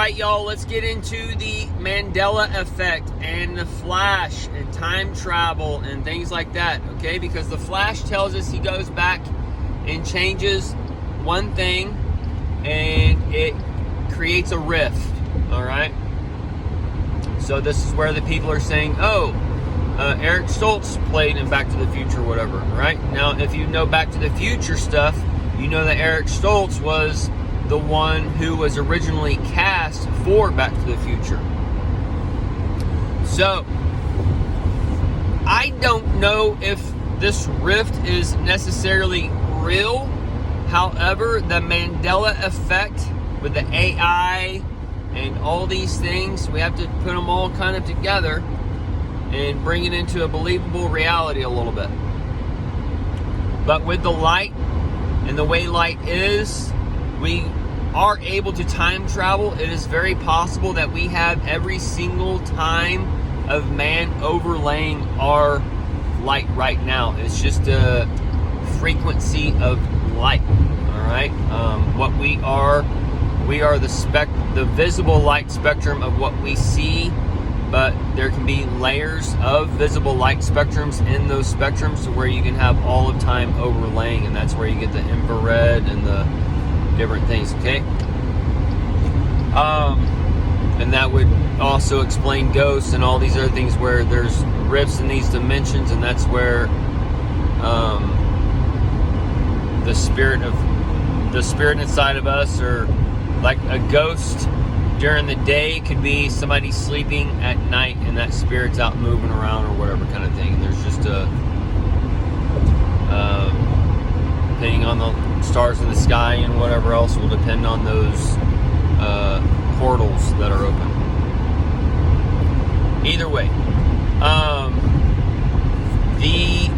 right, y'all, let's get into the Mandela effect and the Flash and time travel and things like that, okay? Because the Flash tells us he goes back and changes one thing and it creates a rift, all right? So this is where the people are saying, Eric Stoltz played in Back to the Future or whatever, right? Now, if you know Back to the Future stuff, you know that Eric Stoltz was the one who was originally cast for Back to the Future. So, I don't know if this rift is necessarily real. However, the Mandela effect with the AI and all these things, we have to put them all kind of together and bring it into a believable reality a little bit. But with the light and the way light is, we are able to time travel. It is very possible that we have every single time of man overlaying our light right now. It's just a frequency of light. All right. What we are the visible light spectrum of what we see, but there can be layers of visible light spectrums in those spectrums to where you can have all of time overlaying, and that's where you get the infrared and the different things, okay? And that would also explain ghosts and all these other things where there's rifts in these dimensions, and that's where the spirit inside of us, or like a ghost during the day could be somebody sleeping at night and that spirit's out moving around or whatever kind of thing. And there's just depending on the stars in the sky and whatever else will depend on those portals that are open. Either way, the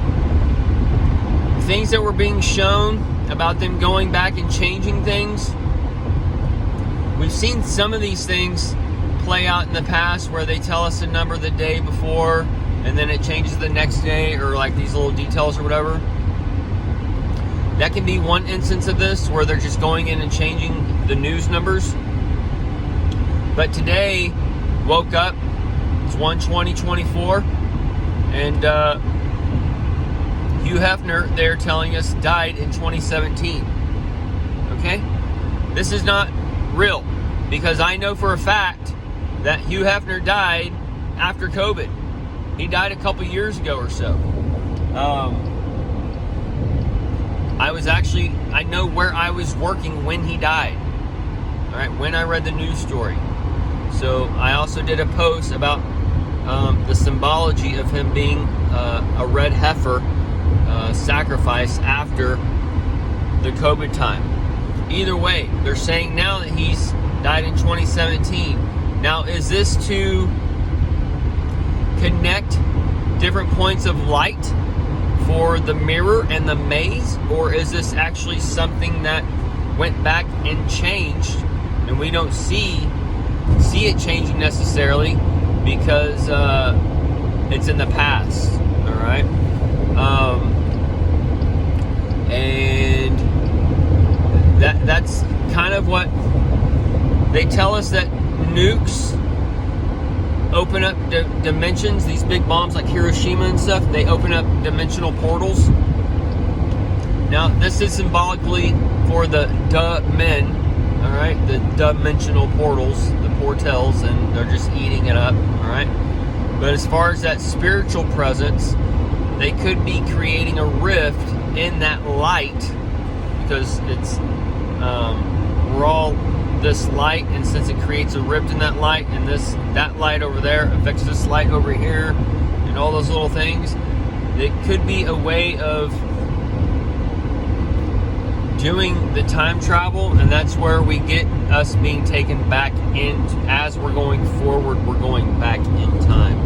things that were being shown about them going back and changing things, we've seen some of these things play out in the past where they tell us a number the day before and then it changes the next day, or like these little details or whatever. That can be one instance of this where they're just going in and changing the news numbers. But today, woke up, it's 1/20/24, and Hugh Hefner, they're telling us, died in 2017. Okay? This is not real, because I know for a fact that Hugh Hefner died after COVID. He died a couple years ago or so. I know where I was working when he died. All right, when I read the news story. So I also did a post about the symbology of him being a red heifer sacrifice after the COVID time. Either way, they're saying now that he's died in 2017. Now, is this to connect different points of light for the mirror and the maze, or is this actually something that went back and changed and we don't see it changing necessarily because it's in the past? All right, and that's kind of what they tell us, that nukes open up dimensions. These big bombs like Hiroshima and stuff, they open up dimensional portals. Now, this is symbolically for the men, all right? The dimensional portals, the portals, and they're just eating it up, all right? But as far as that spiritual presence, they could be creating a rift in that light, because it's we're all this light, and since it creates a rift in that light, and that light over there affects this light over here, and all those little things, it could be a way of doing the time travel, and that's where we get us being taken back in. As we're going forward, we're going back in time.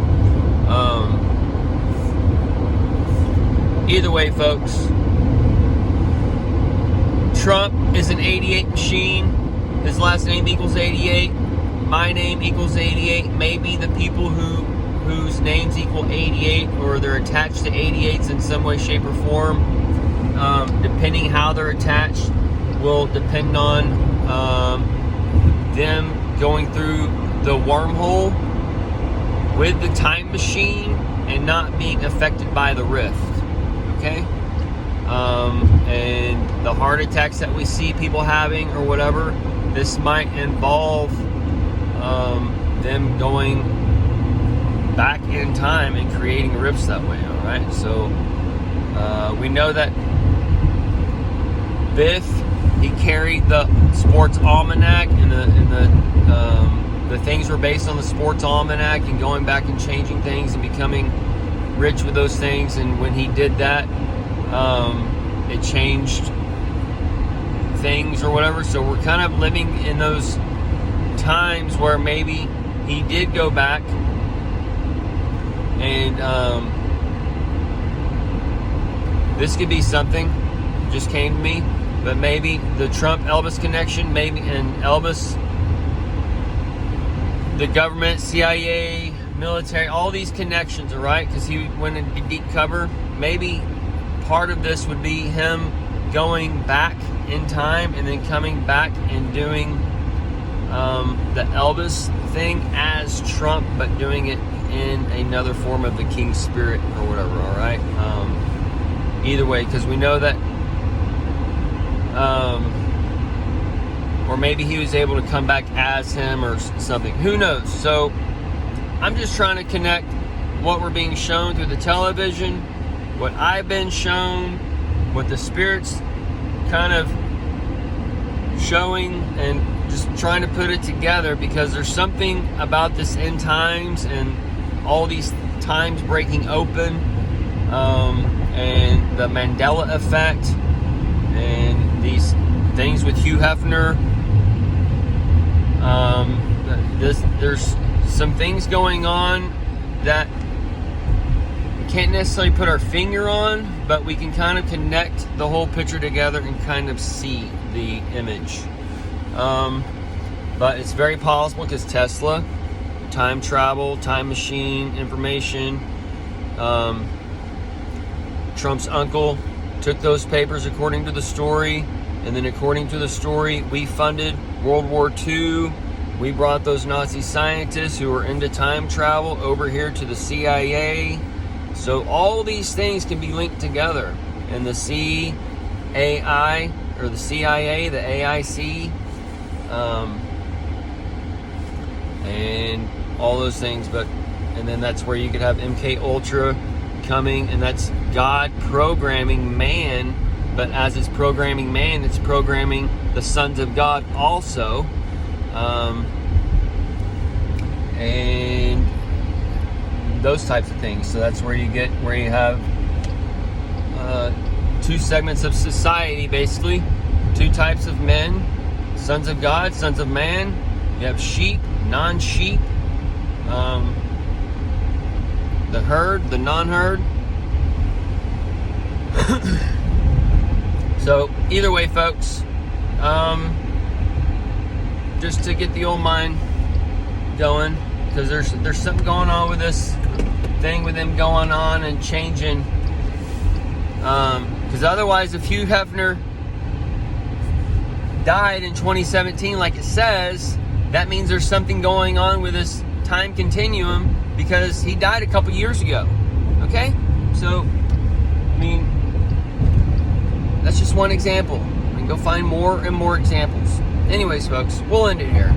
Either way, folks, Trump is an 88 machine. His last name equals 88. My name equals 88. Maybe the people whose names equal 88, or they're attached to 88s in some way, shape, or form, depending how they're attached, will depend on them going through the wormhole with the time machine and not being affected by the rift. Okay? And the heart attacks that we see people having or whatever, this might involve them going back in time and creating rifts that way. All right, so we know that Biff, he carried the sports almanac, and the things were based on the sports almanac, and going back and changing things and becoming rich with those things. And when he did that, it changed things or whatever. So we're kind of living in those times where maybe he did go back and this could be something just came to me, but maybe the Trump Elvis connection, maybe, and Elvis, the government, CIA, military, all these connections, all right, because he went into deep cover. Maybe part of this would be him going back in time and then coming back and doing the Elvis thing as Trump, but doing it in another form of the King Spirit or whatever, all right? Either way, because we know that, or maybe he was able to come back as him or something. Who knows? So I'm just trying to connect what we're being shown through the television, what I've been shown, what the Spirit's kind of showing, and just trying to put it together, because there's something about this end times and all these times breaking open, and the Mandela effect, and these things with Hugh Hefner. There's some things going on that we can't necessarily put our finger on, but we can kind of connect the whole picture together and kind of see the image. But it's very possible because Tesla, time travel, time machine, information. Trump's uncle took those papers according to the story, and then according to the story, we funded World War II. We brought those Nazi scientists who were into time travel over here to the CIA. So all these things can be linked together. And the CAI, or the CIA, the AIC, and all those things. And then that's where you could have MK Ultra coming, and that's God programming man. But as it's programming man, it's programming the sons of God also. And those types of things. So that's where you have two segments of society, basically. Two types of men: sons of God, sons of man. You have sheep, non-sheep, the herd, the non-herd. So either way, folks, just to get the old mind going, because there's something going on with this thing with them going on and changing. Because otherwise, if Hugh Hefner died in 2017, like it says, that means there's something going on with this time continuum, because he died a couple years ago. Okay? So, I mean, that's just one example. We can go find more and more examples. Anyways, folks, we'll end it here.